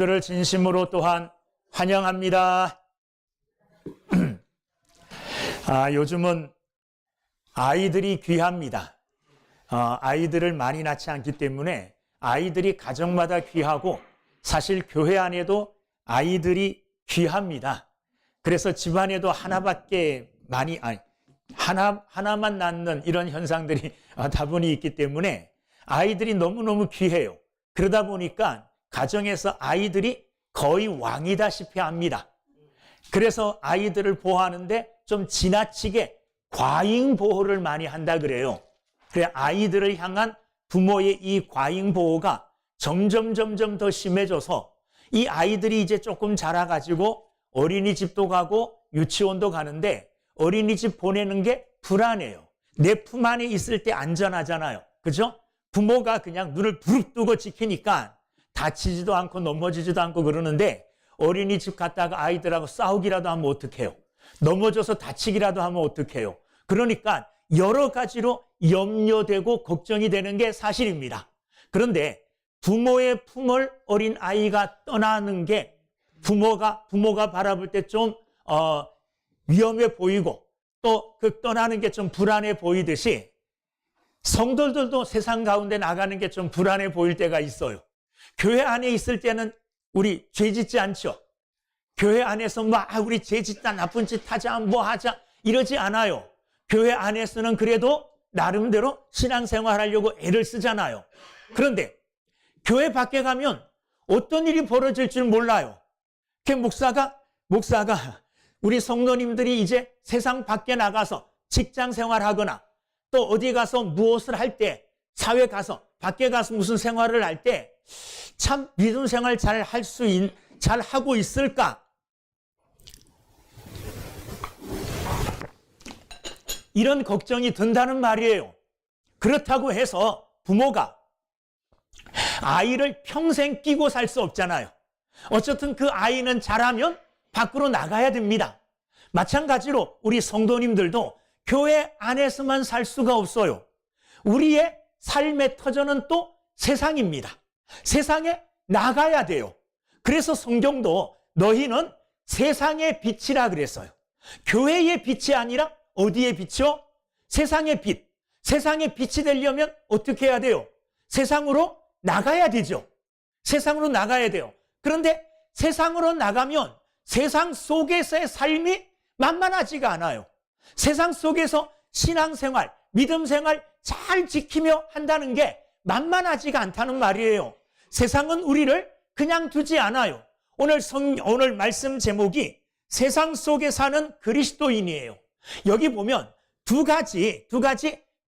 그를 진심으로 또한 환영합니다. 요즘은 아이들이 귀합니다. 아이들을 많이 낳지 않기 때문에 아이들이 가정마다 귀하고 사실 교회 안에도 아이들이 귀합니다. 그래서 집안에도 하나밖에 하나만 낳는 이런 현상들이 다분히 있기 때문에 아이들이 너무너무 귀해요. 그러다 보니까 가정에서 아이들이 거의 왕이다시피 합니다. 그래서 아이들을 보호하는데 좀 지나치게 과잉 보호를 많이 한다 그래요. 그래 아이들을 향한 부모의 이 과잉 보호가 점점 더 심해져서 이 아이들이 이제 조금 자라가지고 어린이집도 가고 유치원도 가는데 어린이집 보내는 게 불안해요. 내 품 안에 있을 때 안전하잖아요. 그죠? 부모가 그냥 눈을 부릅뜨고 지키니까 다치지도 않고 넘어지지도 않고 그러는데 어린이집 갔다가 아이들하고 싸우기라도 하면 어떡해요? 넘어져서 다치기라도 하면 어떡해요? 그러니까 여러 가지로 염려되고 걱정이 되는 게 사실입니다. 그런데 부모의 품을 어린 아이가 떠나는 게 부모가 바라볼 때 좀 위험해 보이고 또 그 떠나는 게 좀 불안해 보이듯이 성도들도 세상 가운데 나가는 게 좀 불안해 보일 때가 있어요. 교회 안에 있을 때는 우리 죄 짓지 않죠. 교회 안에서 우리 죄 짓다 나쁜 짓 하자 뭐 하자 이러지 않아요. 교회 안에서는 그래도 나름대로 신앙생활 하려고 애를 쓰잖아요. 그런데 교회 밖에 가면 어떤 일이 벌어질 줄 몰라요. 그 목사가 우리 성도님들이 이제 세상 밖에 나가서 직장 생활하거나 또 어디 가서 무엇을 할 때 사회 가서 밖에 가서 무슨 생활을 할 때 참 믿음 생활 잘 하고 있을까? 이런 걱정이 든다는 말이에요. 그렇다고 해서 부모가 아이를 평생 끼고 살 수 없잖아요. 어쨌든 그 아이는 자라면 밖으로 나가야 됩니다. 마찬가지로 우리 성도님들도 교회 안에서만 살 수가 없어요. 우리의 삶의 터전은 또 세상입니다. 세상에 나가야 돼요. 그래서 성경도 너희는 세상의 빛이라 그랬어요. 교회의 빛이 아니라 어디의 빛이요? 세상의 빛. 세상의 빛이 되려면 어떻게 해야 돼요? 세상으로 나가야 되죠. 세상으로 나가야 돼요. 그런데 세상으로 나가면 세상 속에서의 삶이 만만하지가 않아요. 세상 속에서 신앙생활, 믿음생활 잘 지키며 한다는 게 만만하지가 않다는 말이에요. 세상은 우리를 그냥 두지 않아요. 오늘 말씀 제목이 세상 속에 사는 그리스도인이에요. 여기 보면 두 가지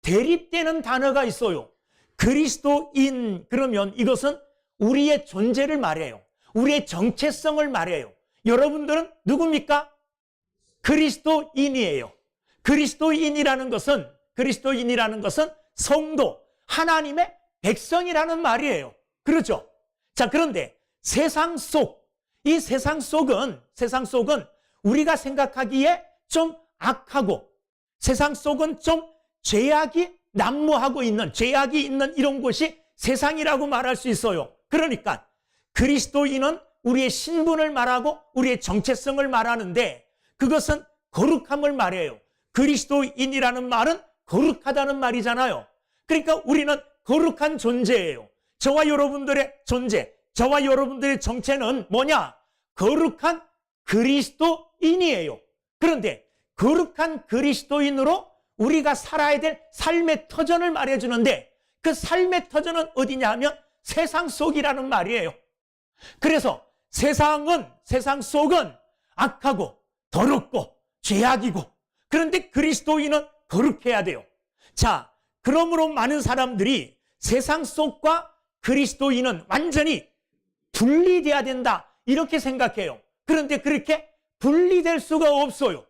대립되는 단어가 있어요. 그리스도인 그러면 이것은 우리의 존재를 말해요. 우리의 정체성을 말해요. 여러분들은 누굽니까? 그리스도인이에요. 그리스도인이라는 것은 성도, 하나님의 백성이라는 말이에요. 그렇죠? 자, 그런데 이 세상 속은 우리가 생각하기에 좀 악하고 세상 속은 좀 죄악이 난무하고 있는 죄악이 있는 이런 곳이 세상이라고 말할 수 있어요. 그러니까 그리스도인은 우리의 신분을 말하고 우리의 정체성을 말하는데 그것은 거룩함을 말해요. 그리스도인이라는 말은 거룩하다는 말이잖아요. 그러니까 우리는 거룩한 존재예요. 저와 여러분들의 존재, 저와 여러분들의 정체는 뭐냐? 거룩한 그리스도인이에요. 그런데 거룩한 그리스도인으로 우리가 살아야 될 삶의 터전을 말해주는데 그 삶의 터전은 어디냐 하면 세상 속이라는 말이에요. 그래서 세상 속은 악하고 더럽고 죄악이고 그런데 그리스도인은 거룩해야 돼요. 자, 그러므로 많은 사람들이 세상 속과 그리스도인은 완전히 분리돼야 된다 이렇게 생각해요. 그런데 그렇게 분리될 수가 없어요.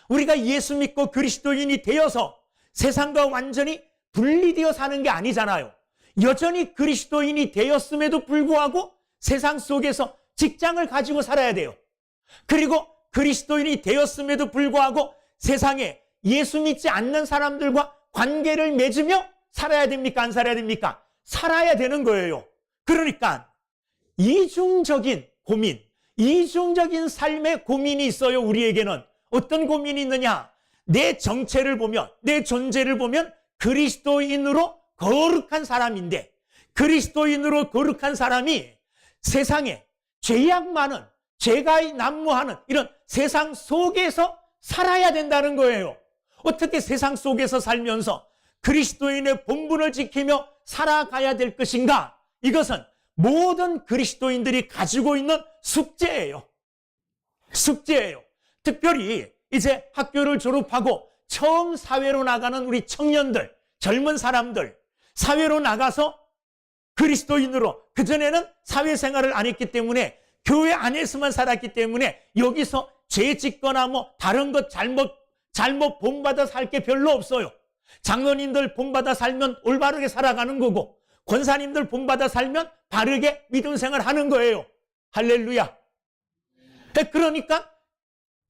우리가 예수 믿고 그리스도인이 되어서 세상과 완전히 분리되어 사는 게 아니잖아요. 여전히 그리스도인이 되었음에도 불구하고 세상 속에서 직장을 가지고 살아야 돼요. 그리고 그리스도인이 되었음에도 불구하고 세상에 예수 믿지 않는 사람들과 관계를 맺으며 살아야 됩니까? 안 살아야 됩니까? 살아야 되는 거예요. 그러니까 이중적인 고민, 이중적인 삶의 고민이 있어요. 우리에게는 어떤 고민이 있느냐? 내 정체를 보면, 내 존재를 보면 그리스도인으로 거룩한 사람인데, 그리스도인으로 거룩한 사람이 세상에 죄악 많은, 죄가 난무하는 이런 세상 속에서 살아야 된다는 거예요. 어떻게 세상 속에서 살면서 그리스도인의 본분을 지키며 살아가야 될 것인가? 이것은 모든 그리스도인들이 가지고 있는 숙제예요. 숙제예요. 특별히 이제 학교를 졸업하고 처음 사회로 나가는 우리 청년들, 젊은 사람들, 사회로 나가서 그리스도인으로, 그전에는 사회생활을 안 했기 때문에 교회 안에서만 살았기 때문에 여기서 죄 짓거나 뭐 다른 것 잘못 본받아 살 게 별로 없어요. 장로님들 본받아 살면 올바르게 살아가는 거고, 권사님들 본받아 살면 바르게 믿음 생활 하는 거예요. 할렐루야. 그러니까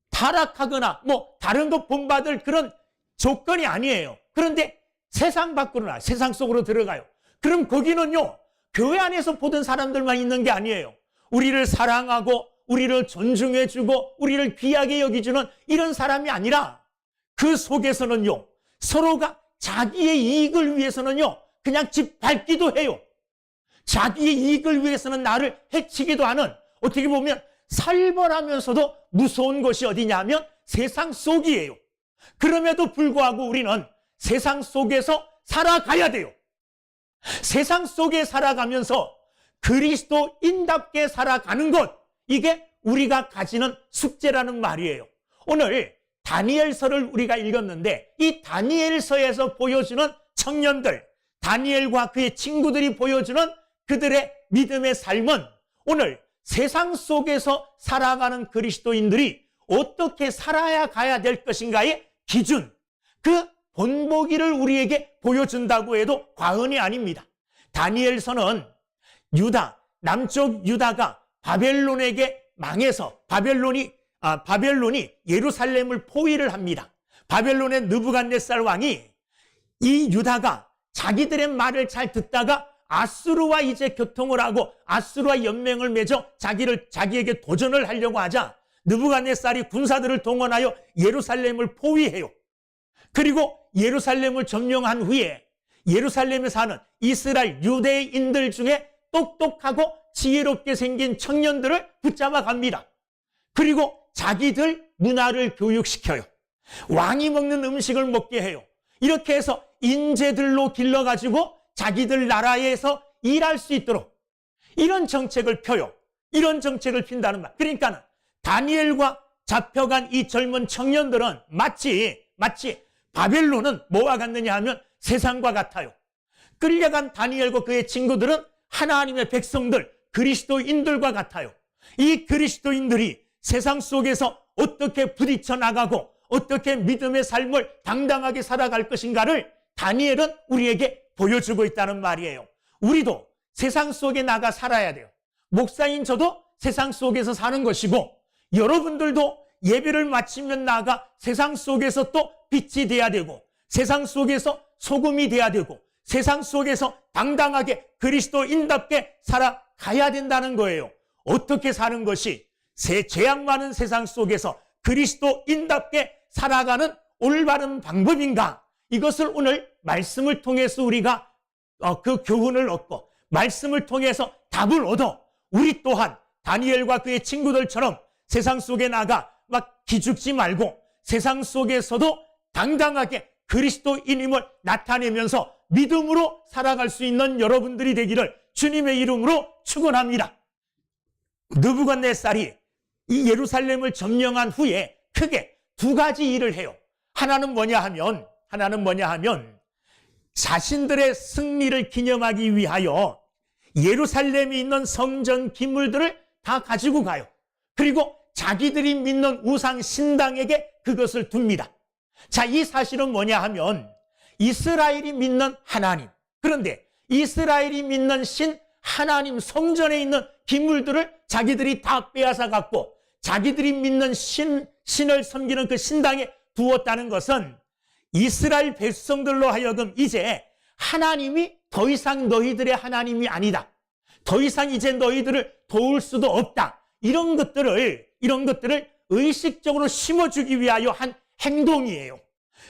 타락하거나 뭐 다른 것 본받을 그런 조건이 아니에요. 그런데 세상 밖으로 나가요. 세상 속으로 들어가요. 그럼 거기는요, 교회 안에서 보던 사람들만 있는 게 아니에요. 우리를 사랑하고 우리를 존중해주고 우리를 귀하게 여기주는 이런 사람이 아니라 그 속에서는요, 서로가 자기의 이익을 위해서는요, 그냥 집 밟기도 해요. 자기의 이익을 위해서는 나를 해치기도 하는, 어떻게 보면 살벌하면서도 무서운 것이 어디냐면 세상 속이에요. 그럼에도 불구하고 우리는 세상 속에서 살아가야 돼요. 세상 속에 살아가면서 그리스도인답게 살아가는 것, 이게 우리가 가지는 숙제라는 말이에요. 오늘 다니엘서를 우리가 읽었는데 이 다니엘서에서 보여주는 청년들, 다니엘과 그의 친구들이 보여주는 그들의 믿음의 삶은 오늘 세상 속에서 살아가는 그리스도인들이 어떻게 살아야 가야 될 것인가의 기준, 그 본보기를 우리에게 보여준다고 해도 과언이 아닙니다. 다니엘서는 남쪽 유다가 바벨론에게 망해서 바벨론이 예루살렘을 포위를 합니다. 바벨론의 느부갓네살 왕이 이 유다가 자기들의 말을 잘 듣다가 아수르와 이제 교통을 하고 아수르와 연맹을 맺어 자기에게 도전을 하려고 하자 느부갓네살이 군사들을 동원하여 예루살렘을 포위해요. 그리고 예루살렘을 점령한 후에 예루살렘에 사는 이스라엘 유대인들 중에 똑똑하고 지혜롭게 생긴 청년들을 붙잡아 갑니다. 그리고 자기들 문화를 교육시켜요. 왕이 먹는 음식을 먹게 해요. 이렇게 해서 인재들로 길러가지고 자기들 나라에서 일할 수 있도록 이런 정책을 펴요. 이런 정책을 핀다는 말. 그러니까 다니엘과 잡혀간 이 젊은 청년들은 마치 바벨론은 뭐와 같느냐 하면 세상과 같아요. 끌려간 다니엘과 그의 친구들은 하나님의 백성들, 그리스도인들과 같아요. 이 그리스도인들이 세상 속에서 어떻게 부딪혀 나가고 어떻게 믿음의 삶을 당당하게 살아갈 것인가를 다니엘은 우리에게 보여주고 있다는 말이에요. 우리도 세상 속에 나가 살아야 돼요. 목사인 저도 세상 속에서 사는 것이고, 여러분들도 예배를 마치면 나가 세상 속에서 또 빛이 돼야 되고, 세상 속에서 소금이 돼야 되고, 세상 속에서 당당하게 그리스도인답게 살아가야 된다는 거예요. 어떻게 사는 것이 죄악 많은 세상 속에서 그리스도인답게 살아가는 올바른 방법인가? 이것을 오늘 말씀을 통해서 우리가 그 교훈을 얻고 말씀을 통해서 답을 얻어 우리 또한 다니엘과 그의 친구들처럼 세상 속에 나가 막 기죽지 말고 세상 속에서도 당당하게 그리스도인임을 나타내면서 믿음으로 살아갈 수 있는 여러분들이 되기를 주님의 이름으로 축원합니다. 느부갓네살이 이 예루살렘을 점령한 후에 크게 두 가지 일을 해요. 하나는 뭐냐 하면 자신들의 승리를 기념하기 위하여 예루살렘에 있는 성전 기물들을 다 가지고 가요. 그리고 자기들이 믿는 우상 신당에게 그것을 둡니다. 자, 이 사실은 뭐냐 하면 이스라엘이 믿는 하나님, 그런데 이스라엘이 믿는 신 하나님 성전에 있는 기물들을 자기들이 다 빼앗아 갖고 자기들이 믿는 신을 섬기는 그 신당에 두었다는 것은 이스라엘 백성들로 하여금 이제 하나님이 더 이상 너희들의 하나님이 아니다. 더 이상 이제 너희들을 도울 수도 없다. 이런 것들을 의식적으로 심어주기 위하여 한 행동이에요.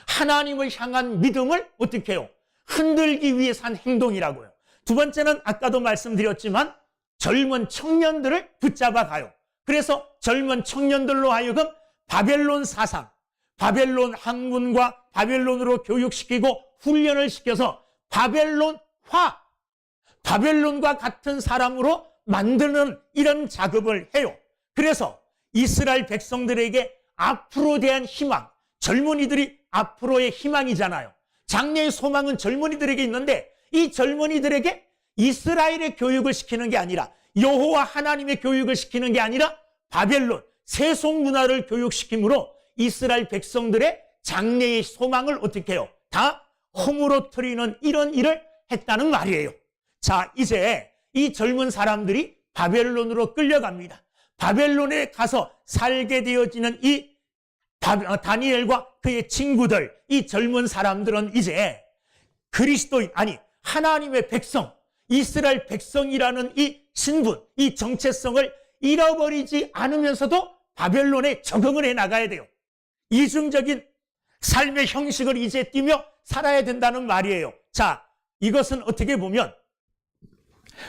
하나님을 향한 믿음을 어떻게 해요? 흔들기 위해서 한 행동이라고요. 두 번째는 아까도 말씀드렸지만 젊은 청년들을 붙잡아 가요. 그래서 젊은 청년들로 하여금 바벨론 사상, 바벨론 학문과 바벨론으로 교육시키고 훈련을 시켜서 바벨론화, 바벨론과 같은 사람으로 만드는 이런 작업을 해요. 그래서 이스라엘 백성들에게 앞으로 대한 희망, 젊은이들이 앞으로의 희망이잖아요. 장래의 소망은 젊은이들에게 있는데 이 젊은이들에게 이스라엘의 교육을 시키는 게 아니라 여호와 하나님의 교육을 시키는 게 아니라 바벨론, 세속 문화를 교육시킴으로 이스라엘 백성들의 장래의 소망을 어떻게 해요? 다 허물어뜨리는 이런 일을 했다는 말이에요. 자, 이제 이 젊은 사람들이 바벨론으로 끌려갑니다. 바벨론에 가서 살게 되어지는 이 다니엘과 그의 친구들, 이 젊은 사람들은 이제 그리스도인, 아니 하나님의 백성, 이스라엘 백성이라는 이 신분, 이 정체성을 잃어버리지 않으면서도 바벨론에 적응을 해 나가야 돼요. 이중적인 삶의 형식을 이제 띠며 살아야 된다는 말이에요. 자, 이것은 어떻게 보면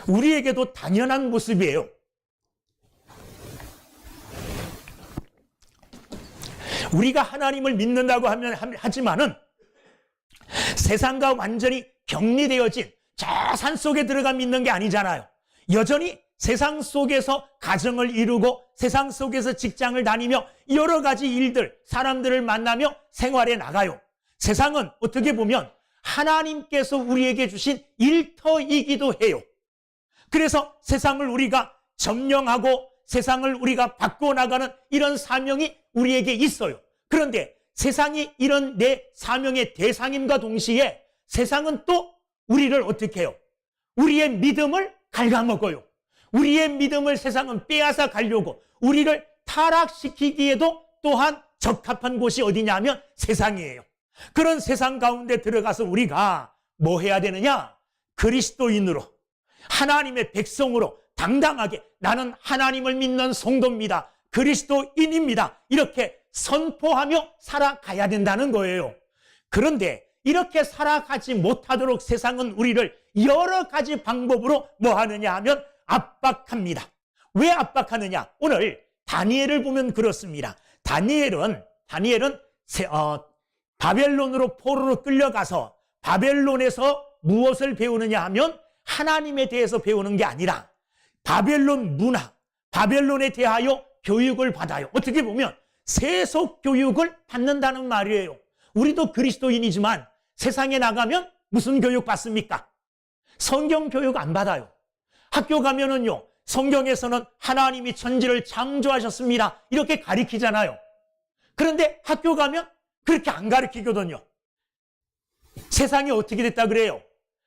우리에게도 당연한 모습이에요. 우리가 하나님을 믿는다고 하지만은 세상과 완전히 격리되어진 저 산 속에 들어가 믿는 게 아니잖아요. 여전히 세상 속에서 가정을 이루고 세상 속에서 직장을 다니며 여러 가지 일들, 사람들을 만나며 생활해 나가요. 세상은 어떻게 보면 하나님께서 우리에게 주신 일터이기도 해요. 그래서 세상을 우리가 점령하고 세상을 우리가 바꿔나가는 이런 사명이 우리에게 있어요. 그런데 세상이 이런 내 사명의 대상임과 동시에 세상은 또 우리를 어떻게 해요? 우리의 믿음을 갉아먹어요. 우리의 믿음을 세상은 빼앗아 가려고 우리를 타락시키기에도 또한 적합한 곳이 어디냐면 세상이에요. 그런 세상 가운데 들어가서 우리가 뭐 해야 되느냐? 그리스도인으로, 하나님의 백성으로 당당하게 나는 하나님을 믿는 성도입니다, 그리스도인입니다, 이렇게 선포하며 살아가야 된다는 거예요. 그런데 이렇게 살아가지 못하도록 세상은 우리를 여러 가지 방법으로 뭐 하느냐 하면 압박합니다. 왜 압박하느냐? 오늘 다니엘을 보면 그렇습니다. 다니엘은 바벨론으로 포로로 끌려가서 바벨론에서 무엇을 배우느냐 하면 하나님에 대해서 배우는 게 아니라 바벨론 문화, 바벨론에 대하여 교육을 받아요. 어떻게 보면 세속 교육을 받는다는 말이에요. 우리도 그리스도인이지만 세상에 나가면 무슨 교육 받습니까? 성경 교육 안 받아요. 학교 가면은요, 성경에서는 하나님이 천지를 창조하셨습니다, 이렇게 가르치잖아요. 그런데 학교 가면 그렇게 안 가르치거든요. 세상이 어떻게 됐다 그래요?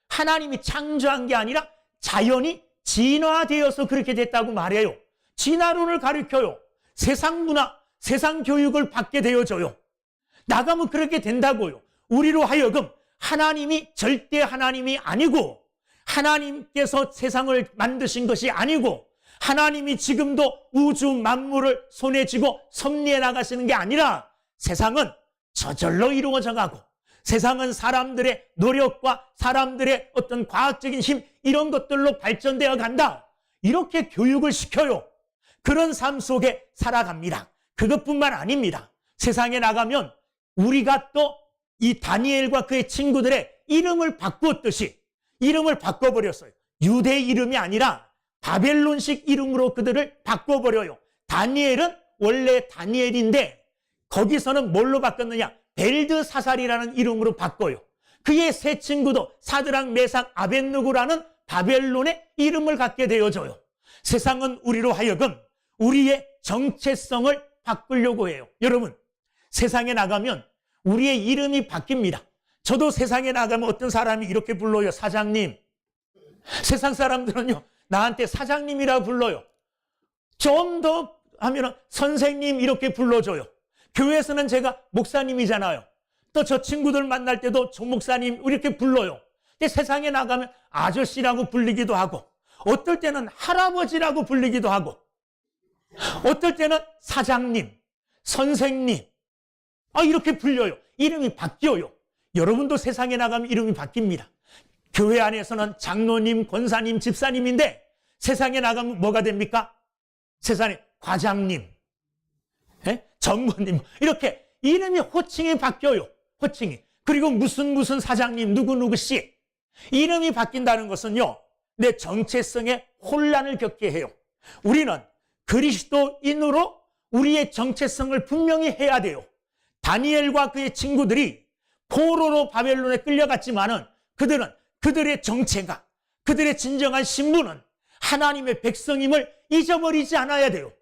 하나님이 창조한 게 아니라 자연이 진화되어서 그렇게 됐다고 말해요. 진화론을 가르쳐요. 세상 문화, 세상 교육을 받게 되어져요. 나가면 그렇게 된다고요. 우리로 하여금 하나님이 절대 하나님이 아니고, 하나님께서 세상을 만드신 것이 아니고, 하나님이 지금도 우주 만물을 손에 쥐고 섭리해 나가시는 게 아니라 세상은 저절로 이루어져 가고, 세상은 사람들의 노력과 사람들의 어떤 과학적인 힘, 이런 것들로 발전되어 간다, 이렇게 교육을 시켜요. 그런 삶 속에 살아갑니다. 그것뿐만 아닙니다. 세상에 나가면 우리가 또 이 다니엘과 그의 친구들의 이름을 바꾸었듯이 이름을 바꿔버렸어요. 유대 이름이 아니라 바벨론식 이름으로 그들을 바꿔버려요. 다니엘은 원래 다니엘인데 거기서는 뭘로 바꿨느냐? 벨드사살이라는 이름으로 바꿔요. 그의 세 친구도 사드락, 메삭, 아벳느고라는 바벨론의 이름을 갖게 되어져요. 세상은 우리로 하여금 우리의 정체성을 바꾸려고 해요. 여러분, 세상에 나가면 우리의 이름이 바뀝니다. 저도 세상에 나가면 어떤 사람이 이렇게 불러요. 사장님. 세상 사람들은요, 나한테 사장님이라 불러요. 좀 더 하면 선생님 이렇게 불러줘요. 교회에서는 제가 목사님이잖아요. 또 저 친구들 만날 때도 조 목사님 이렇게 불러요. 근데 세상에 나가면 아저씨라고 불리기도 하고, 어떨 때는 할아버지라고 불리기도 하고, 어떨 때는 사장님, 선생님, 이렇게 불려요. 이름이 바뀌어요. 여러분도 세상에 나가면 이름이 바뀝니다. 교회 안에서는 장로님, 권사님, 집사님인데 세상에 나가면 뭐가 됩니까? 세상에 과장님, 전무님, 이렇게 이름이 호칭이 바뀌어요. 호칭이. 그리고 무슨 사장님, 누구씨. 이름이 바뀐다는 것은요, 내 정체성에 혼란을 겪게 해요. 우리는 그리스도인으로 우리의 정체성을 분명히 해야 돼요. 다니엘과 그의 친구들이 포로로 바벨론에 끌려갔지만은 그들은 그들의 정체가, 그들의 진정한 신분은 하나님의 백성임을 잊어버리지 않아야 돼요.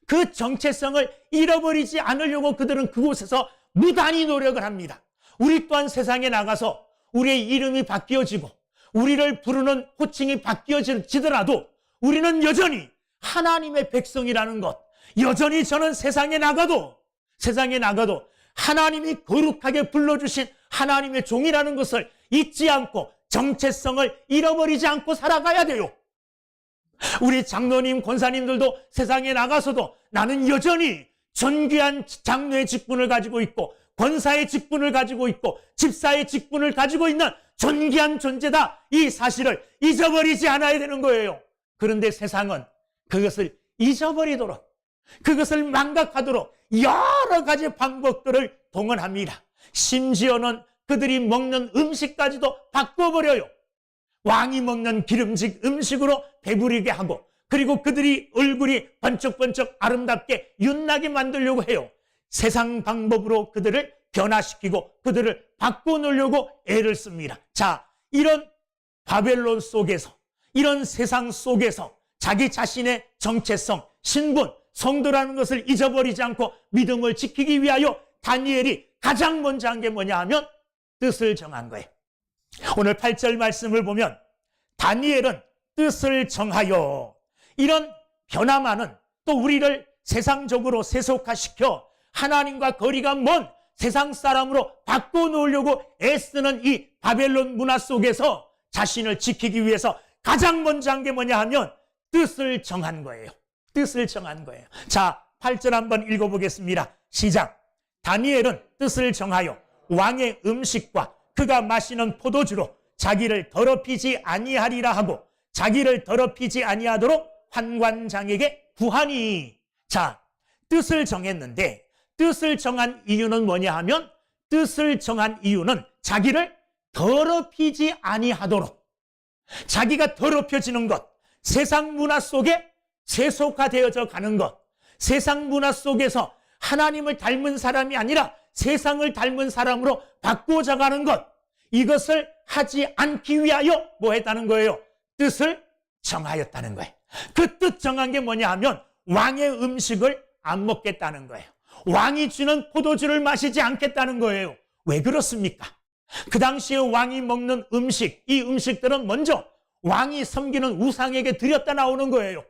그 정체성을 잃어버리지 않으려고 그들은 그곳에서 무단히 노력을 합니다. 우리 또한 세상에 나가서 우리의 이름이 바뀌어지고 우리를 부르는 호칭이 바뀌어지더라도 우리는 여전히 하나님의 백성이라는 것, 여전히 저는 세상에 나가도 하나님이 거룩하게 불러주신 하나님의 종이라는 것을 잊지 않고 정체성을 잃어버리지 않고 살아가야 돼요. 우리 장로님, 권사님들도 세상에 나가서도 나는 여전히 존귀한 장로의 직분을 가지고 있고 권사의 직분을 가지고 있고 집사의 직분을 가지고 있는 존귀한 존재다. 이 사실을 잊어버리지 않아야 되는 거예요. 그런데 세상은 그것을 잊어버리도록, 그것을 망각하도록 여러 가지 방법들을 동원합니다. 심지어는 그들이 먹는 음식까지도 바꿔버려요. 왕이 먹는 기름진 음식으로 배부르게 하고, 그리고 그들이 얼굴이 번쩍번쩍 아름답게 윤나게 만들려고 해요. 세상 방법으로 그들을 변화시키고 그들을 바꿔놓으려고 애를 씁니다. 자, 이런 바벨론 속에서, 이런 세상 속에서 자기 자신의 정체성, 신분, 성도라는 것을 잊어버리지 않고 믿음을 지키기 위하여 다니엘이 가장 먼저 한 게 뭐냐 하면 뜻을 정한 거예요. 오늘 8절 말씀을 보면 다니엘은 뜻을 정하여, 이런 변화만은 또 우리를 세상적으로 세속화시켜 하나님과 거리가 먼 세상 사람으로 바꿔놓으려고 애쓰는 이 바벨론 문화 속에서 자신을 지키기 위해서 가장 먼저 한 게 뭐냐 하면 뜻을 정한 거예요. 뜻을 정한 거예요. 자, 8절 한번 읽어보겠습니다. 시작. 다니엘은 뜻을 정하여 왕의 음식과 그가 마시는 포도주로 자기를 더럽히지 아니하리라 하고 자기를 더럽히지 아니하도록 환관장에게 구하니. 자, 뜻을 정했는데 뜻을 정한 이유는 뭐냐 하면 뜻을 정한 이유는 자기를 더럽히지 아니하도록, 자기가 더럽혀지는 것, 세상 문화 속에 세속화되어져 가는 것, 세상 문화 속에서 하나님을 닮은 사람이 아니라 세상을 닮은 사람으로 바꾸어져 가는 것, 이것을 하지 않기 위하여 뭐 했다는 거예요? 뜻을 정하였다는 거예요. 그 뜻 정한 게 뭐냐 하면 왕의 음식을 안 먹겠다는 거예요. 왕이 주는 포도주를 마시지 않겠다는 거예요. 왜 그렇습니까? 그 당시에 왕이 먹는 음식, 이 음식들은 먼저 왕이 섬기는 우상에게 드렸다 나오는 거예요.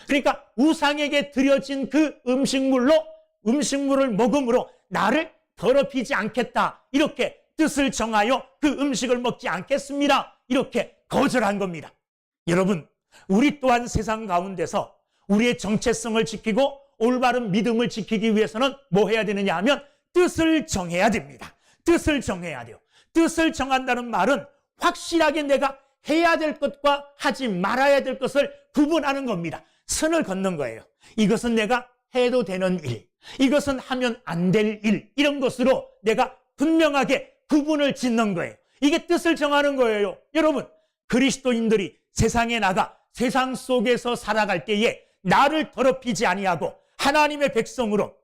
그러니까 우상에게 드려진 그 음식물을 먹음으로 나를 더럽히지 않겠다, 이렇게 뜻을 정하여 그 음식을 먹지 않겠습니다, 이렇게 거절한 겁니다. 여러분, 우리 또한 세상 가운데서 우리의 정체성을 지키고 올바른 믿음을 지키기 위해서는 뭐 해야 되느냐 하면 뜻을 정해야 됩니다. 뜻을 정해야 돼요. 뜻을 정한다는 말은 확실하게 내가 해야 될 것과 하지 말아야 될 것을 구분하는 겁니다. 선을 긋는 거예요. 이것은 내가 해도 되는 일, 이것은 하면 안 될 일, 이런 것으로 내가 분명하게 구분을 짓는 거예요. 이게 뜻을 정하는 거예요. 여러분, 그리스도인들이 세상에 나가 세상 속에서 살아갈 때에 나를 더럽히지 아니하고 하나님의 백성으로,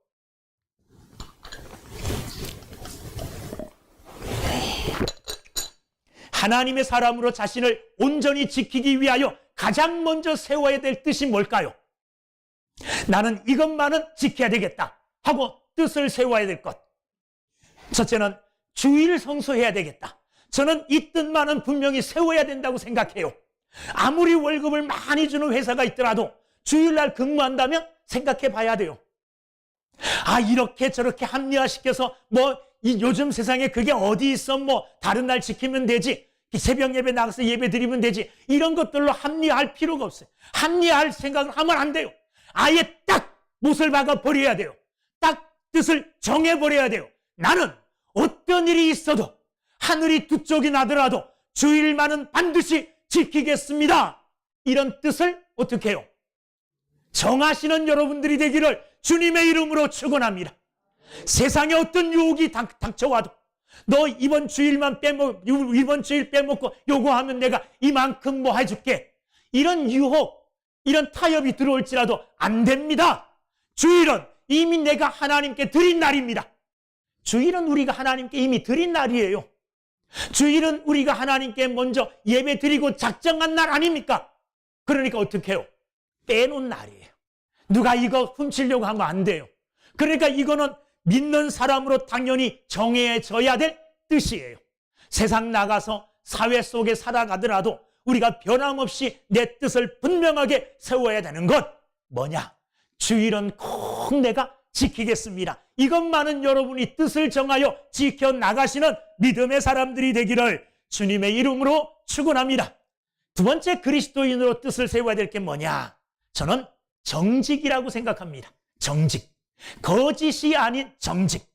하나님의 사람으로 자신을 온전히 지키기 위하여 가장 먼저 세워야 될 뜻이 뭘까요? 나는 이것만은 지켜야 되겠다 하고 뜻을 세워야 될 것. 첫째는 주일 성수해야 되겠다. 저는 이 뜻만은 분명히 세워야 된다고 생각해요. 아무리 월급을 많이 주는 회사가 있더라도 주일날 근무한다면 생각해 봐야 돼요. 이렇게 저렇게 합리화시켜서 요즘 세상에 그게 어디 있어, 다른 날 지키면 되지, 새벽 예배 나가서 예배 드리면 되지, 이런 것들로 합리화할 필요가 없어요. 합리화할 생각을 하면 안 돼요. 아예 딱 못을 박아 버려야 돼요. 딱 뜻을 정해버려야 돼요. 나는 어떤 일이 있어도 하늘이 두 쪽이 나더라도 주일만은 반드시 지키겠습니다. 이런 뜻을 어떻게 해요? 정하시는 여러분들이 되기를 주님의 이름으로 축원합니다. 세상에 어떤 유혹이 닥쳐와도 너 이번 주일 빼먹고 요거하면 내가 이만큼 뭐 해줄게. 이런 유혹, 이런 타협이 들어올지라도 안 됩니다. 주일은 이미 내가 하나님께 드린 날입니다. 주일은 우리가 하나님께 이미 드린 날이에요. 주일은 우리가 하나님께 먼저 예배 드리고 작정한 날 아닙니까? 그러니까 어떻게 해요? 빼놓은 날이에요. 누가 이거 훔치려고 하면 안 돼요. 그러니까 이거는 믿는 사람으로 당연히 정해져야 될 뜻이에요. 세상 나가서 사회 속에 살아가더라도 우리가 변함없이 내 뜻을 분명하게 세워야 되는 것 뭐냐? 주일은 꼭 내가 지키겠습니다. 이것만은 여러분이 뜻을 정하여 지켜나가시는 믿음의 사람들이 되기를 주님의 이름으로 축원합니다. 두 번째 그리스도인으로 뜻을 세워야 될 게 뭐냐? 저는 정직이라고 생각합니다. 정직. 거짓이 아닌 정직.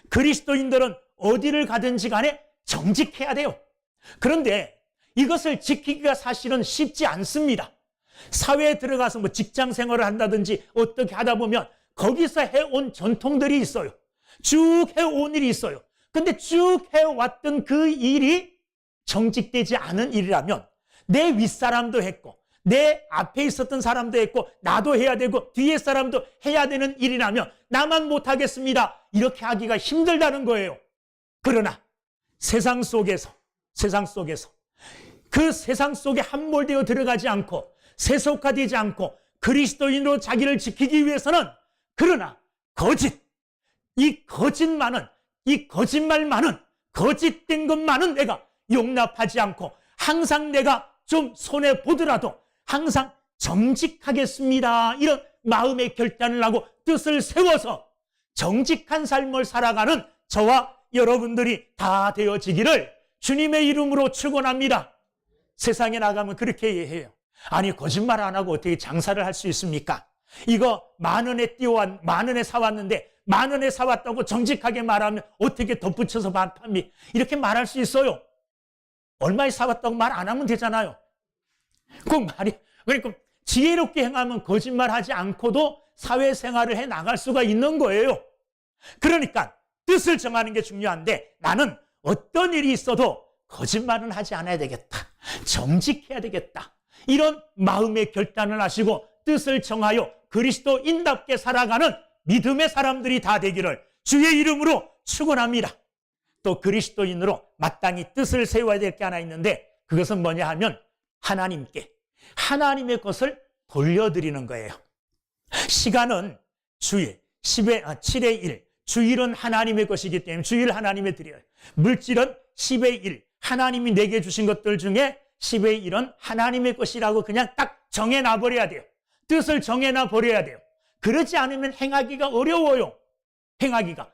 그리스도인들은 어디를 가든지 간에 정직해야 돼요. 그런데 이것을 지키기가 사실은 쉽지 않습니다. 사회에 들어가서 뭐 직장 생활을 한다든지 어떻게 하다 보면 거기서 해온 전통들이 있어요. 쭉 해온 일이 있어요. 근데 쭉 해왔던 그 일이 정직되지 않은 일이라면 내 윗사람도 했고 내 앞에 있었던 사람도 했고 나도 해야 되고 뒤에 사람도 해야 되는 일이라면 나만 못하겠습니다. 이렇게 하기가 힘들다는 거예요. 그러나 세상 속에서 그 세상 속에 함몰되어 들어가지 않고 세속화되지 않고 그리스도인으로 자기를 지키기 위해서는 그러나 이 거짓말만은 거짓된 것만은 내가 용납하지 않고 항상 내가 좀 손해보더라도 항상 정직하겠습니다. 이런 마음의 결단을 하고 뜻을 세워서 정직한 삶을 살아가는 저와 여러분들이 다 되어지기를 주님의 이름으로 축원합니다. 세상에 나가면 그렇게 해요. 아니 거짓말 안 하고 어떻게 장사를 할 수 있습니까? 이거 10,000원에 사왔는데 10,000원에 사왔다고 정직하게 말하면 어떻게 덧붙여서 팝니까? 이렇게 말할 수 있어요. 얼마에 사왔다고 말 안 하면 되잖아요. 그러니까 지혜롭게 행하면 거짓말하지 않고도 사회생활을 해 나갈 수가 있는 거예요. 그러니까 뜻을 정하는 게 중요한데 나는 어떤 일이 있어도 거짓말은 하지 않아야 되겠다. 정직해야 되겠다. 이런 마음의 결단을 하시고 뜻을 정하여 그리스도인답게 살아가는 믿음의 사람들이 다 되기를 주의 이름으로 축원합니다. 또 그리스도인으로 마땅히 뜻을 세워야 될 게 하나 있는데 그것은 뭐냐 하면 하나님의 것을 돌려드리는 거예요. 시간은 주일, 7의 1, 주일은 하나님의 것이기 때문에 주일 하나님에 드려요. 물질은 10의 1, 하나님이 내게 주신 것들 중에 10의 1은 하나님의 것이라고 그냥 딱 정해놔버려야 돼요. 뜻을 정해놔버려야 돼요. 그러지 않으면 행하기가 어려워요.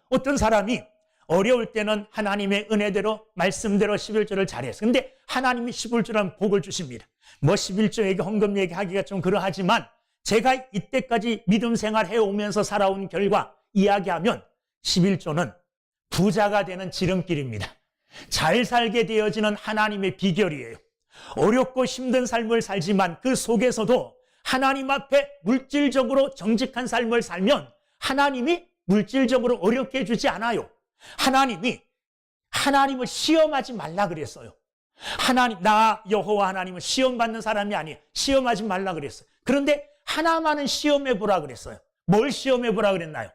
어떤 사람이 어려울 때는 하나님의 은혜대로 말씀대로 11조를 잘해서 근데 하나님이 11조라는 복을 주십니다. 뭐 11조 얘기 헌금 얘기하기가 좀 그러하지만 제가 이때까지 믿음 생활 해오면서 살아온 결과 이야기하면 11조는 부자가 되는 지름길입니다. 잘 살게 되어지는 하나님의 비결이에요. 어렵고 힘든 삶을 살지만 그 속에서도 하나님 앞에 물질적으로 정직한 삶을 살면 하나님이 물질적으로 어렵게 해주지 않아요. 하나님을 시험하지 말라 그랬어요. 나 여호와 하나님은 시험받는 사람이 아니에요. 시험하지 말라 그랬어요. 그런데 하나만은 시험해 보라 그랬어요. 뭘 시험해 보라 그랬나요?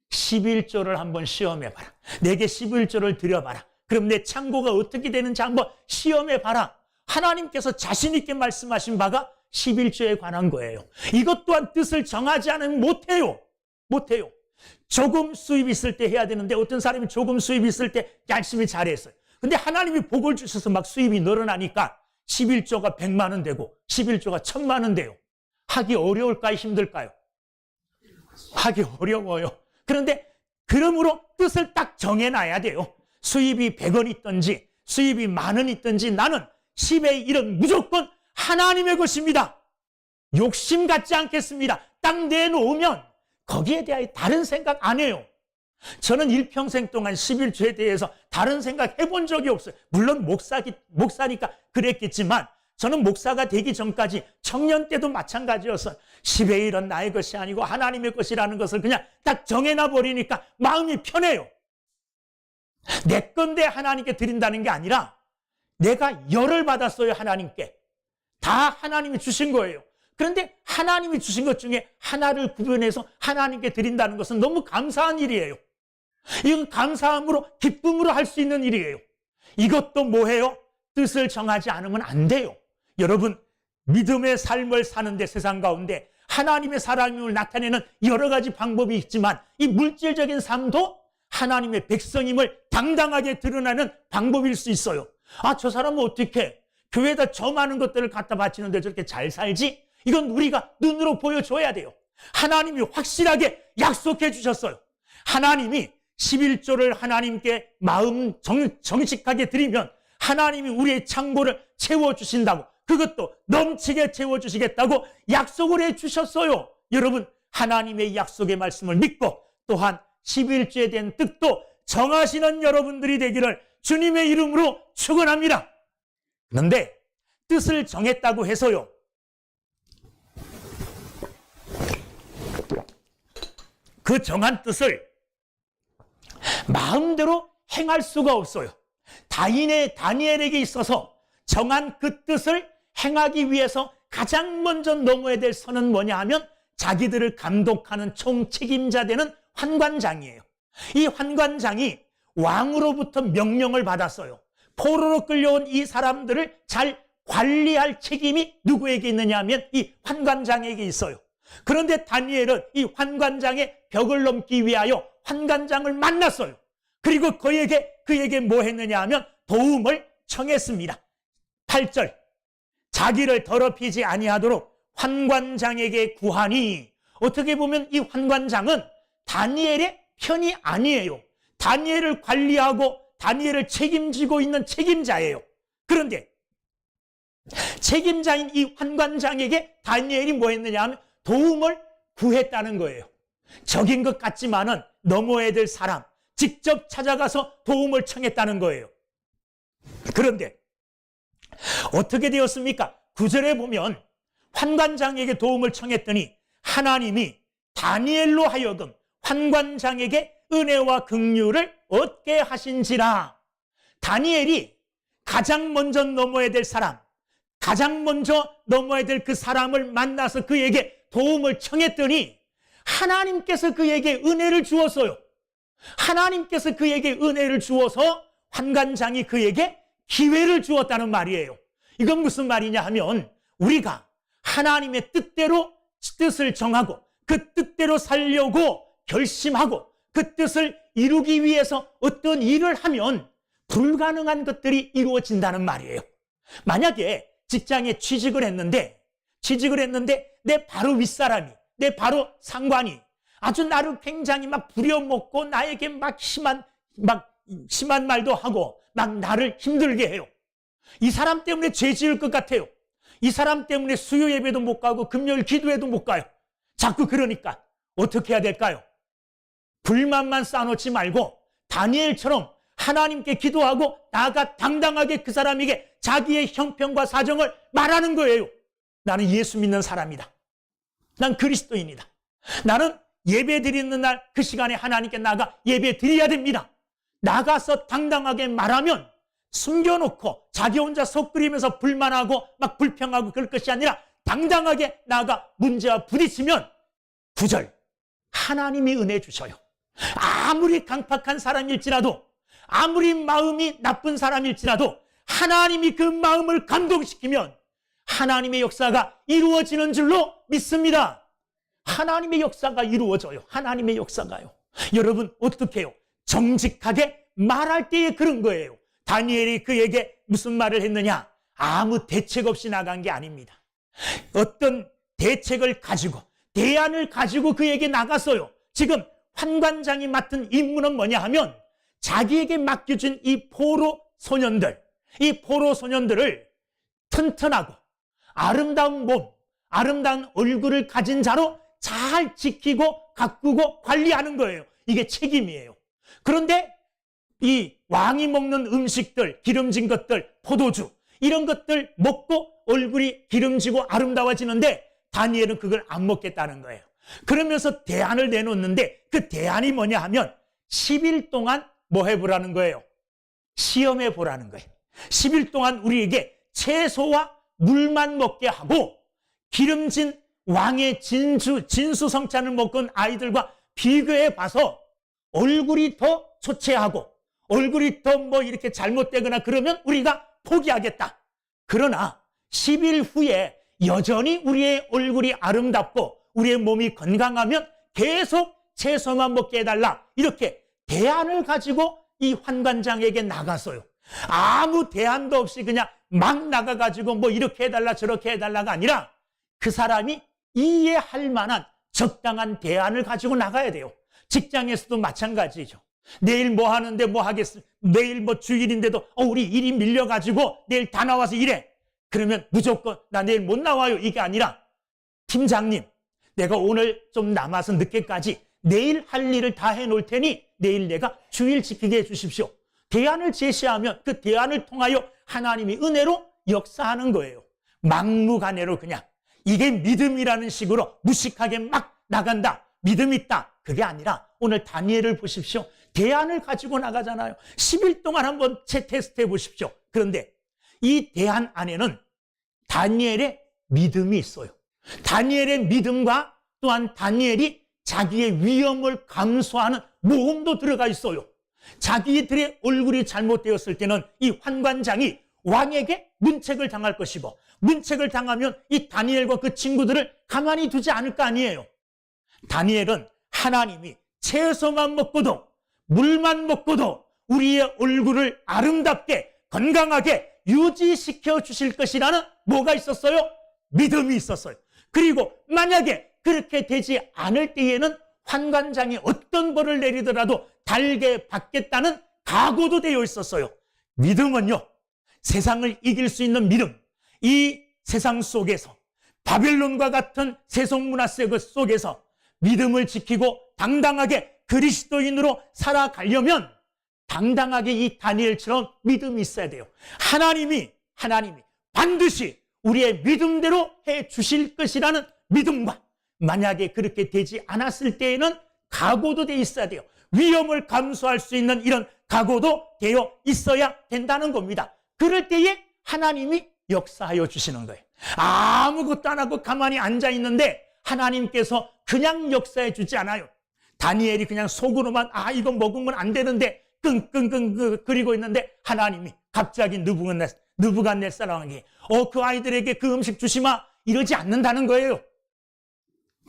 11조를 한번 시험해 봐라. 내게 11조를 드려봐라. 그럼 내 창고가 어떻게 되는지 한번 시험해 봐라. 하나님께서 자신 있게 말씀하신 바가 11조에 관한 거예요. 이것 또한 뜻을 정하지 않으면 못해요. 조금 수입 있을 때 해야 되는데 어떤 사람이 조금 수입 있을 때 열심히 잘했어요. 근데 하나님이 복을 주셔서 막 수입이 늘어나니까 11조가 100만 원 되고 11조가 1000만 원 돼요. 하기 어려울까요? 힘들까요? 하기 어려워요. 그런데 그러므로 뜻을 딱 정해놔야 돼요. 수입이 100원 있든지 수입이 10,000원 있든지 나는 10의 1은 무조건 하나님의 것입니다. 욕심 갖지 않겠습니다. 딱 내놓으면 거기에 대하여 다른 생각 안 해요. 저는 일평생 동안 11조에 대해서 다른 생각 해본 적이 없어요. 물론 목사니까 그랬겠지만 저는 목사가 되기 전까지 청년 때도 마찬가지였어요. 10의 1은 나의 것이 아니고 하나님의 것이라는 것을 그냥 딱 정해놔 버리니까 마음이 편해요. 내 건데 하나님께 드린다는 게 아니라 내가 열을 받았어요. 하나님께. 다 하나님이 주신 거예요. 그런데 하나님이 주신 것 중에 하나를 구분해서 하나님께 드린다는 것은 너무 감사한 일이에요. 이건 감사함으로 기쁨으로 할 수 있는 일이에요. 이것도 뭐예요? 뜻을 정하지 않으면 안 돼요. 여러분, 믿음의 삶을 사는데 세상 가운데 하나님의 사랑임을 나타내는 여러 가지 방법이 있지만 이 물질적인 삶도 하나님의 백성임을 당당하게 드러나는 방법일 수 있어요. 아, 저 사람은 어떻게 교회에다 저 많은 것들을 갖다 바치는데 저렇게 잘 살지? 이건 우리가 눈으로 보여줘야 돼요. 하나님이 확실하게 약속해 주셨어요. 하나님이 11조를 하나님께 마음 정직하게 드리면 하나님이 우리의 창고를 채워주신다고, 그것도 넘치게 채워주시겠다고 약속을 해주셨어요. 여러분, 하나님의 약속의 말씀을 믿고 또한 11조에 대한 뜻도 정하시는 여러분들이 되기를 주님의 이름으로 축원합니다. 그런데 뜻을 정했다고 해서요, 그 정한 뜻을 마음대로 행할 수가 없어요. 다니엘에게 있어서 정한 그 뜻을 행하기 위해서 가장 먼저 넘어야 될 선은 뭐냐 하면 자기들을 감독하는 총책임자 되는 환관장이에요. 이 환관장이 왕으로부터 명령을 받았어요. 포로로 끌려온 이 사람들을 잘 관리할 책임이 누구에게 있느냐 하면 이 환관장에게 있어요. 그런데 다니엘은 이 환관장의 벽을 넘기 위하여 환관장을 만났어요. 그리고 그에게 뭐 했느냐 하면 도움을 청했습니다. 8절, 자기를 더럽히지 아니하도록 환관장에게 구하니, 어떻게 보면 이 환관장은 다니엘의 편이 아니에요. 다니엘을 관리하고 다니엘을 책임지고 있는 책임자예요. 그런데 책임자인 이 환관장에게 다니엘이 뭐 했느냐 하면 도움을 구했다는 거예요. 적인 것 같지만은 넘어야 될 사람, 직접 찾아가서 도움을 청했다는 거예요. 그런데 어떻게 되었습니까? 9절에 보면 환관장에게 도움을 청했더니 하나님이 다니엘로 하여금 환관장에게 은혜와 긍휼을 얻게 하신지라. 다니엘이 가장 먼저 넘어야 될 사람, 가장 먼저 넘어야 될 그 사람을 만나서 그에게 도움을 청했더니 하나님께서 그에게 은혜를 주었어요. 하나님께서 그에게 은혜를 주어서 환관장이 그에게 기회를 주었다는 말이에요. 이건 무슨 말이냐 하면 우리가 하나님의 뜻을 정하고 그 뜻대로 살려고 결심하고 그 뜻을 이루기 위해서 어떤 일을 하면 불가능한 것들이 이루어진다는 말이에요. 만약에 직장에 취직을 했는데 내 바로 윗사람이, 내 바로 상관이 아주 나를 굉장히 막 부려먹고 나에게 막 심한 말도 하고 막 나를 힘들게 해요. 이 사람 때문에 죄 지을 것 같아요. 이 사람 때문에 수요 예배도 못 가고 금요일 기도회도 못 가요. 자꾸 그러니까 어떻게 해야 될까요? 불만만 쌓아놓지 말고 다니엘처럼 하나님께 기도하고 나아가 당당하게 그 사람에게 자기의 형편과 사정을 말하는 거예요. 나는 예수 믿는 사람이다. 난 그리스도인이다. 나는 예배 드리는 날 그 시간에 하나님께 나가 예배 드려야 됩니다. 나가서 당당하게 말하면 숨겨놓고 자기 혼자 속 끓이면서 불만하고 막 불평하고 그럴 것이 아니라 당당하게 나가 문제와 부딪히면 9절, 하나님이 은혜 주셔요. 아무리 강팍한 사람일지라도, 아무리 마음이 나쁜 사람일지라도 하나님이 그 마음을 감동시키면 하나님의 역사가 이루어지는 줄로 믿습니다. 하나님의 역사가 이루어져요. 하나님의 역사가요. 여러분 어떻게 해요? 정직하게 말할 때에 그런 거예요. 다니엘이 그에게 무슨 말을 했느냐? 아무 대책 없이 나간 게 아닙니다. 어떤 대책을 가지고, 대안을 가지고 그에게 나갔어요. 지금 환관장이 맡은 임무는 뭐냐 하면 자기에게 맡겨준 이 포로 소년들을 튼튼하고 아름다운 몸, 아름다운 얼굴을 가진 자로 잘 지키고 가꾸고 관리하는 거예요. 이게 책임이에요. 그런데 이 왕이 먹는 음식들, 기름진 것들, 포도주 이런 것들 먹고 얼굴이 기름지고 아름다워지는데 다니엘은 그걸 안 먹겠다는 거예요. 그러면서 대안을 내놓는데 그 대안이 뭐냐 하면 10일 동안 뭐 해보라는 거예요? 시험해 보라는 거예요. 10일 동안 우리에게 채소와 물만 먹게 하고 기름진 왕의 진수성찬을 먹은 아이들과 비교해 봐서 얼굴이 더 초췌하고 얼굴이 더 뭐 이렇게 잘못되거나 그러면 우리가 포기하겠다. 그러나 10일 후에 여전히 우리의 얼굴이 아름답고 우리의 몸이 건강하면 계속 채소만 먹게 해달라. 이렇게 대안을 가지고 이 환관장에게 나갔어요. 아무 대안도 없이 그냥 막 나가가지고 뭐 이렇게 해달라 저렇게 해달라가 아니라 그 사람이 이해할 만한 적당한 대안을 가지고 나가야 돼요. 직장에서도 마찬가지죠. 내일 뭐 하는데 뭐 하겠어? 내일 뭐 주일인데도 우리 일이 밀려가지고 내일 다 나와서 일해. 그러면 무조건 나 내일 못 나와요. 이게 아니라 팀장님 내가 오늘 좀 남아서 늦게까지 내일 할 일을 다 해놓을 테니 내일 내가 주일 지키게 해주십시오. 대안을 제시하면 그 대안을 통하여 하나님이 은혜로 역사하는 거예요. 막무가내로 그냥 이게 믿음이라는 식으로 무식하게 막 나간다. 믿음 있다. 그게 아니라 오늘 다니엘을 보십시오. 대안을 가지고 나가잖아요. 10일 동안 한번 테스트 해보십시오. 그런데 이 대안 안에는 다니엘의 믿음이 있어요. 다니엘의 믿음과 또한 다니엘이 자기의 위험을 감수하는 모험도 들어가 있어요. 자기들의 얼굴이 잘못되었을 때는 이 환관장이 왕에게 문책을 당할 것이고 문책을 당하면 이 다니엘과 그 친구들을 가만히 두지 않을 거 아니에요. 다니엘은 하나님이 채소만 먹고도 물만 먹고도 우리의 얼굴을 아름답게 건강하게 유지시켜 주실 것이라는 뭐가 있었어요? 믿음이 있었어요. 그리고 만약에 그렇게 되지 않을 때에는 환관장이 어떤 벌을 내리더라도 달게 받겠다는 각오도 되어 있었어요. 믿음은요, 세상을 이길 수 있는 믿음. 이 세상 속에서 바벨론과 같은 세속문화 속에서 믿음을 지키고 당당하게 그리스도인으로 살아가려면 당당하게 이 다니엘처럼 믿음이 있어야 돼요. 하나님이 반드시 우리의 믿음대로 해 주실 것이라는 믿음과 만약에 그렇게 되지 않았을 때에는 각오도 돼 있어야 돼요. 위험을 감수할 수 있는 이런 각오도 되어 있어야 된다는 겁니다. 그럴 때에 하나님이 역사하여 주시는 거예요. 아무것도 안 하고 가만히 앉아 있는데 하나님께서 그냥 역사해 주지 않아요. 다니엘이 그냥 속으로만 이거 먹으면 안 되는데 끙끙끙 그리고 있는데 하나님이 갑자기 느부갓네살왕에게 그 아이들에게 그 음식 주시마 이러지 않는다는 거예요.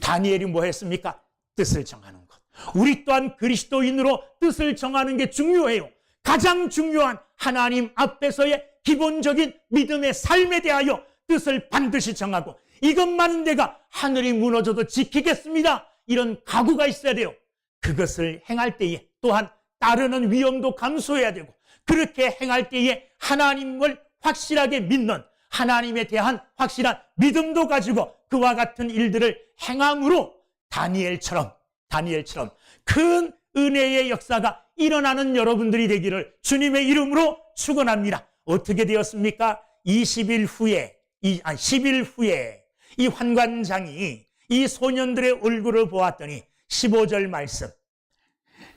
다니엘이 뭐 했습니까? 뜻을 정하는 것. 우리 또한 그리스도인으로 뜻을 정하는 게 중요해요. 가장 중요한 하나님 앞에서의 기본적인 믿음의 삶에 대하여 뜻을 반드시 정하고 이것만은 내가 하늘이 무너져도 지키겠습니다. 이런 각오가 있어야 돼요. 그것을 행할 때에 또한 따르는 위험도 감수해야 되고 그렇게 행할 때에 하나님을 확실하게 믿는 하나님에 대한 확실한 믿음도 가지고 그와 같은 일들을 행함으로 다니엘처럼 큰 은혜의 역사가 일어나는 여러분들이 되기를 주님의 이름으로 축원합니다. 어떻게 되었습니까? 10일 후에 이 환관장이 이 소년들의 얼굴을 보았더니 15절 말씀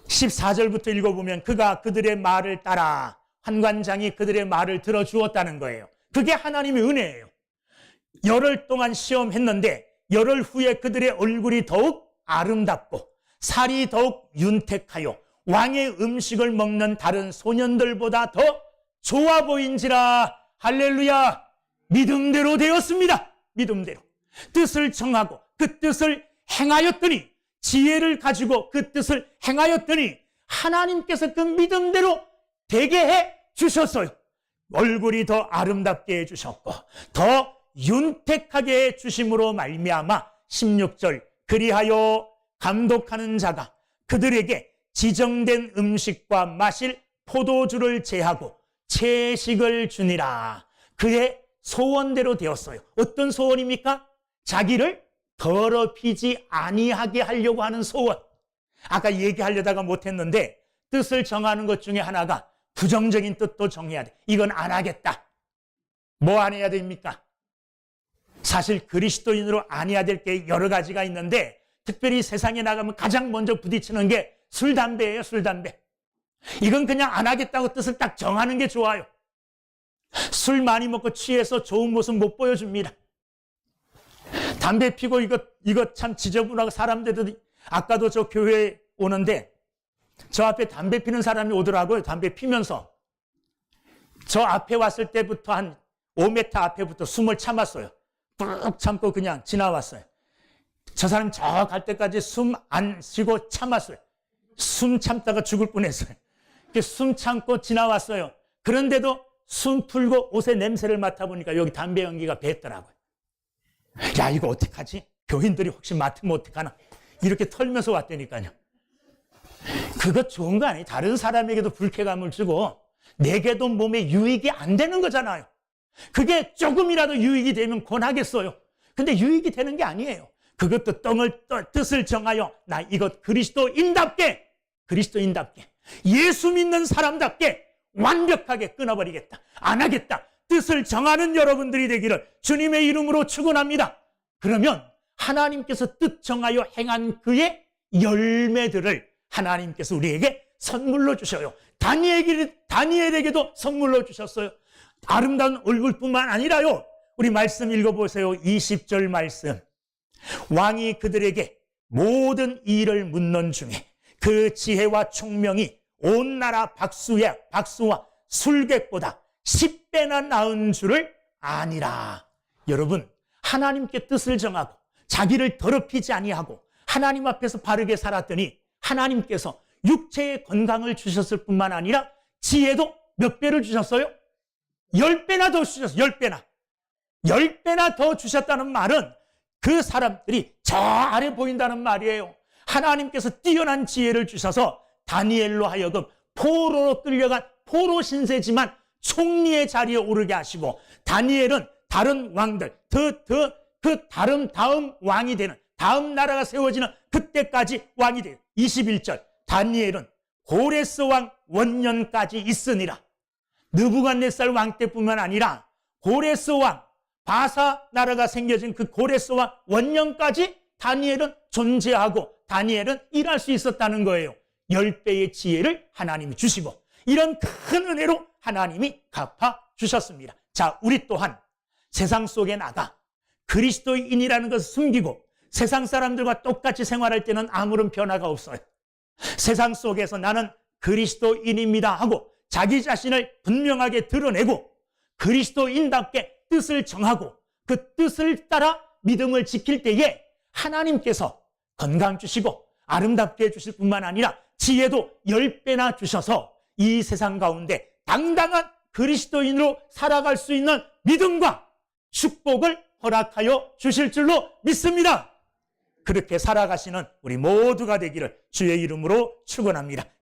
14절부터 읽어보면 그가 그들의 말을 따라 환관장이 그들의 말을 들어주었다는 거예요. 그게 하나님의 은혜예요. 열흘 동안 시험했는데 열흘 후에 그들의 얼굴이 더욱 아름답고 살이 더욱 윤택하여 왕의 음식을 먹는 다른 소년들보다 더 좋아 보인지라. 할렐루야. 믿음대로 되었습니다. 믿음대로 뜻을 정하고 그 뜻을 행하였더니 지혜를 가지고 그 뜻을 행하였더니 하나님께서 그 믿음대로 되게 해 주셨어요. 얼굴이 더 아름답게 해 주셨고 더 윤택하게 해 주심으로 말미암아 16절 그리하여 감독하는 자가 그들에게 지정된 음식과 마실 포도주를 제하고 채식을 주니라. 그의 소원대로 되었어요. 어떤 소원입니까? 자기를 더럽히지 아니하게 하려고 하는 소원. 아까 얘기하려다가 못했는데 뜻을 정하는 것 중에 하나가 부정적인 뜻도 정해야 돼. 이건 안 하겠다. 뭐 안 해야 됩니까? 사실 그리스도인으로 안 해야 될 게 여러 가지가 있는데 특별히 세상에 나가면 가장 먼저 부딪히는 게 술, 담배예요. 술, 담배. 이건 그냥 안 하겠다고 뜻을 딱 정하는 게 좋아요. 술 많이 먹고 취해서 좋은 모습 못 보여줍니다. 담배 피고 이거 참 지저분하고 사람들도 아까도 저 교회에 오는데 저 앞에 담배 피는 사람이 오더라고요. 담배 피면서. 저 앞에 왔을 때부터 한 5m 앞에부터 숨을 참았어요. 꾹 참고 그냥 지나왔어요. 저 사람 저 갈 때까지 숨 안 쉬고 참았어요. 숨 참다가 죽을 뻔했어요. 숨 참고 지나왔어요. 그런데도 숨 풀고 옷의 냄새를 맡아보니까 여기 담배 연기가 배더라고요. 야, 이거 어떡하지? 교인들이 혹시 맡으면 어떡하나? 이렇게 털면서 왔다니까요. 그거 좋은 거 아니에요? 다른 사람에게도 불쾌감을 주고 내게도 몸에 유익이 안 되는 거잖아요. 그게 조금이라도 유익이 되면 권하겠어요. 근데 유익이 되는 게 아니에요. 그것도 뜻을 정하여 나 이것 그리스도인답게 예수 믿는 사람답게 완벽하게 끊어버리겠다. 안 하겠다. 뜻을 정하는 여러분들이 되기를 주님의 이름으로 축원합니다. 그러면 하나님께서 뜻 정하여 행한 그의 열매들을 하나님께서 우리에게 선물로 주셔요. 다니엘에게도 선물로 주셨어요. 아름다운 얼굴뿐만 아니라요. 우리 말씀 읽어보세요. 20절 말씀. 왕이 그들에게 모든 일을 묻는 중에 그 지혜와 총명이 온 나라 박수와 술객보다 10배나 나은 줄을 아니라. 여러분, 하나님께 뜻을 정하고 자기를 더럽히지 아니하고 하나님 앞에서 바르게 살았더니 하나님께서 육체의 건강을 주셨을 뿐만 아니라 지혜도 몇 배를 주셨어요? 10배나 더 주셨어요. 10배나. 10배나 더 주셨다는 말은 그 사람들이 저 아래 보인다는 말이에요. 하나님께서 뛰어난 지혜를 주셔서 다니엘로 하여금 포로로 끌려간 포로 신세지만 총리의 자리에 오르게 하시고 다니엘은 다른 왕들, 그 다음 왕이 되는 다음 나라가 세워지는 그때까지 왕이 돼요. 21절. 다니엘은 고레스 왕 원년까지 있으니라. 느부갓네살 왕 때뿐만 아니라 고레스 왕 바사 나라가 생겨진 그 고레스 왕 원년까지 다니엘은 존재하고 다니엘은 일할 수 있었다는 거예요. 10배의 지혜를 하나님이 주시고 이런 큰 은혜로 하나님이 갚아주셨습니다. 자, 우리 또한 세상 속에 나가 그리스도인이라는 것을 숨기고 세상 사람들과 똑같이 생활할 때는 아무런 변화가 없어요. 세상 속에서 나는 그리스도인입니다 하고 자기 자신을 분명하게 드러내고 그리스도인답게 뜻을 정하고 그 뜻을 따라 믿음을 지킬 때에 하나님께서 건강 주시고 아름답게 해주실 뿐만 아니라 지혜도 10배나 주셔서 이 세상 가운데 당당한 그리스도인으로 살아갈 수 있는 믿음과 축복을 허락하여 주실 줄로 믿습니다. 그렇게 살아가시는 우리 모두가 되기를 주의 이름으로 축원합니다.